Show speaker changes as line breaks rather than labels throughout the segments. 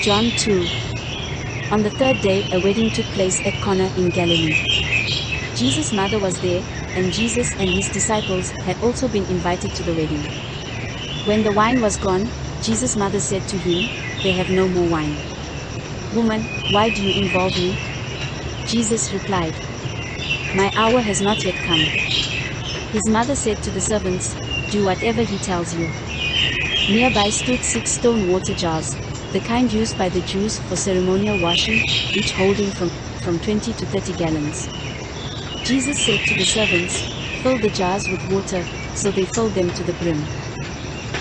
John 2. On the third day, a wedding took place at Cana in Galilee. Jesus' mother was there, and Jesus and his disciples had also been invited to the wedding. When the wine was gone, Jesus' mother said to him, "They have no more wine." "Woman, why do you involve me?" Jesus replied, "My hour has not yet come." His mother said to the servants, "Do whatever he tells you." Nearby stood 6 stone water jars, the kind used by the Jews for ceremonial washing, each holding from 20 to 30 gallons. Jesus said to the servants, "Fill the jars with water," so they filled them to the brim.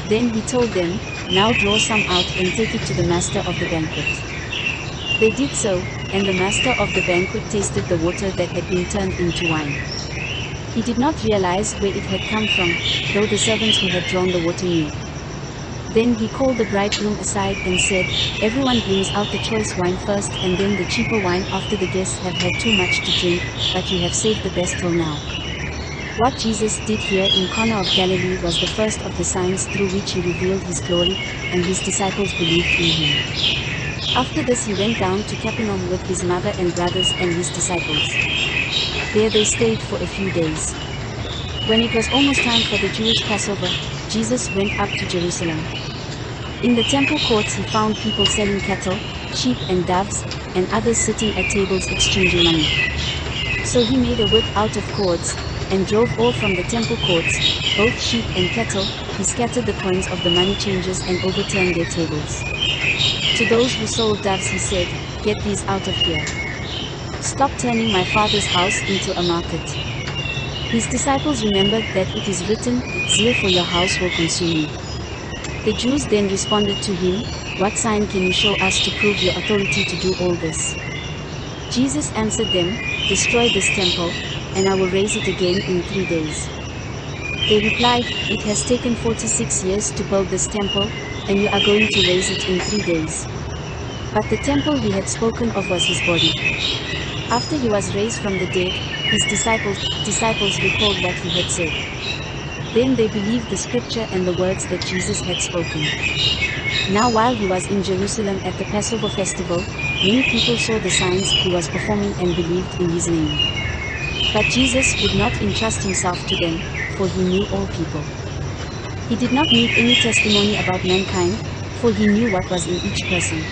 Then he told them, "Now draw some out and take it to the master of the banquet." They did so, and the master of the banquet tasted the water that had been turned into wine. He did not realize where it had come from, though the servants who had drawn the water knew. Then he called the bridegroom aside and said, "Everyone brings out the choice wine first and then the cheaper wine after the guests have had too much to drink, but you have saved the best till now." What Jesus did here in Cana of Galilee was the first of the signs through which he revealed his glory, and his disciples believed in him. After this he went down to Capernaum with his mother and brothers and his disciples. There they stayed for a few days. When it was almost time for the Jewish Passover, Jesus went up to Jerusalem. In the temple courts he found people selling cattle, sheep and doves, and others sitting at tables exchanging money. So he made a whip out of cords, and drove all from the temple courts, both sheep and cattle. He scattered the coins of the money changers and overturned their tables. To those who sold doves he said, "Get these out of here. Stop turning my Father's house into a market." His disciples remembered that it is written, "Zeal for your house will consume me." The Jews then responded to him, "What sign can you show us to prove your authority to do all this?" Jesus answered them, "Destroy this temple, and I will raise it again in 3 days." They replied, "It has taken 46 years to build this temple, and you are going to raise it in 3 days." But the temple he had spoken of was his body. After he was raised from the dead, his disciples recalled what he had said. Then they believed the scripture and the words that Jesus had spoken. Now while he was in Jerusalem at the Passover festival, many people saw the signs he was performing and believed in his name. But Jesus would not entrust himself to them, for he knew all people. He did not need any testimony about mankind, for he knew what was in each person.